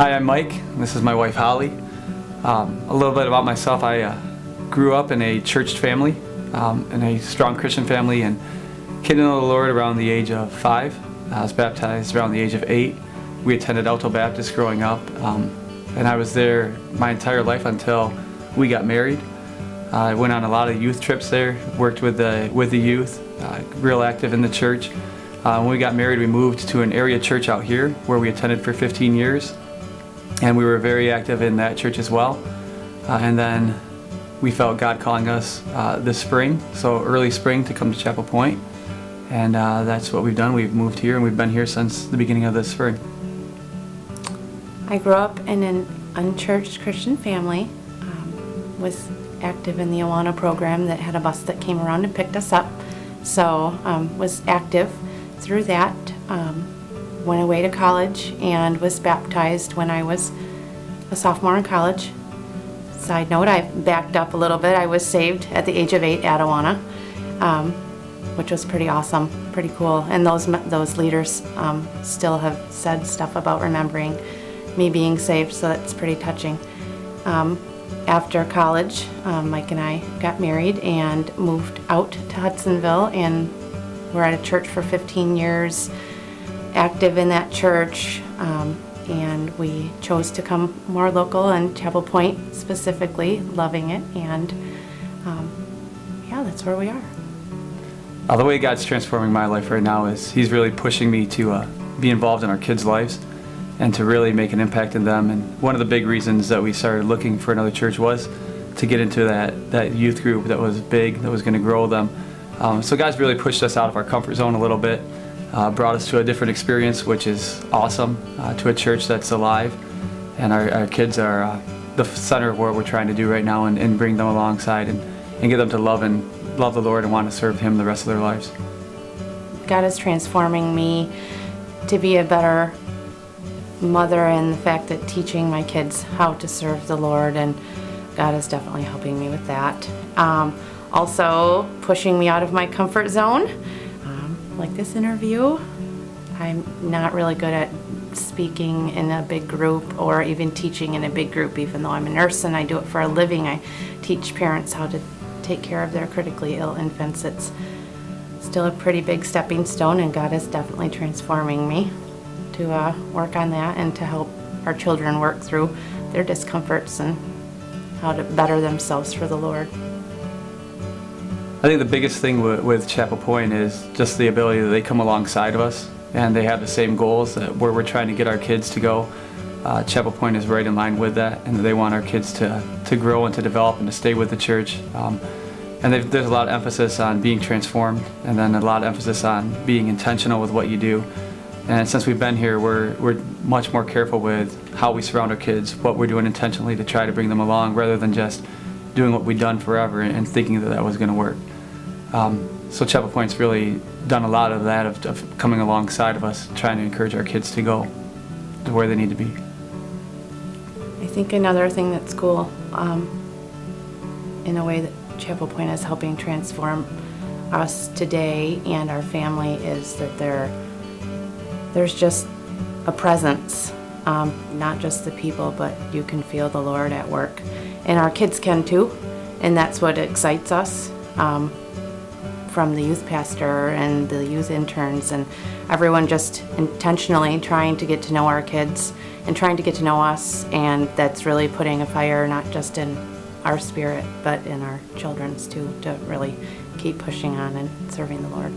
Hi, I'm Mike. This is my wife, Holly. A little bit about myself. I grew up in a church family, in a strong Christian family, and came to know the Lord around the age of 5. I was baptized around the age of 8. We attended Alto Baptist growing up, and I was there my entire life until we got married. I went on a lot of youth trips there, worked with the youth, real active in the church. When we got married, we moved to an area church out here where we attended for 15 years. And we were very active in that church as well. And then we felt God calling us this spring, so early spring, to come to Chapel Point. And that's what we've done. We've moved here, and we've been here since the beginning of this spring. I grew up in an unchurched Christian family, was active in the Awana program that had a bus that came around and picked us up. So was active through that. Went away to college and was baptized when I was a sophomore in college. Side note, I backed up a little bit. I was saved at the age of 8 at Awana, which was pretty awesome, pretty cool. And those leaders still have said stuff about remembering me being saved, so that's pretty touching. After college, Mike and I got married and moved out to Hudsonville, and we're at a church for 15 years. Active in that church, and we chose to come more local and Chapel Point specifically, loving it, and yeah, that's where we are. The way God's transforming my life right now is He's really pushing me to be involved in our kids' lives and to really make an impact in them. And one of the big reasons that we started looking for another church was to get into that youth group that was big, that was going to grow them. So God's really pushed us out of our comfort zone a little bit. Brought us to a different experience, which is awesome, to a church that's alive, and our kids are the center of what we're trying to do right now, and bring them alongside and get them to love the Lord and want to serve Him the rest of their lives. God is transforming me to be a better mother, and the fact that teaching my kids how to serve the Lord, and God is definitely helping me with that. Also pushing me out of my comfort zone. Like this interview, I'm not really good at speaking in a big group or even teaching in a big group, even though I'm a nurse and I do it for a living. I teach parents how to take care of their critically ill infants. It's still a pretty big stepping stone, and God is definitely transforming me to work on that and to help our children work through their discomforts and how to better themselves for the Lord. I think the biggest thing with Chapel Point is just the ability that they come alongside of us, and they have the same goals that where we're trying to get our kids to go. Chapel Point is right in line with that, and they want our kids to grow and to develop and to stay with the church. And there's a lot of emphasis on being transformed, and then a lot of emphasis on being intentional with what you do. And since we've been here, we're much more careful with how we surround our kids, what we're doing intentionally to try to bring them along, rather than just doing what we've done forever and thinking that was going to work. So Chapel Point's really done a lot of that, of coming alongside of us, trying to encourage our kids to go to where they need to be. I think another thing that's cool, in a way that Chapel Point is helping transform us today and our family, is that there's just a presence, not just the people, but you can feel the Lord at work. And our kids can too, and that's what excites us. From the youth pastor and the youth interns and everyone just intentionally trying to get to know our kids and trying to get to know us, and that's really putting a fire not just in our spirit but in our children's too, to really keep pushing on and serving the Lord.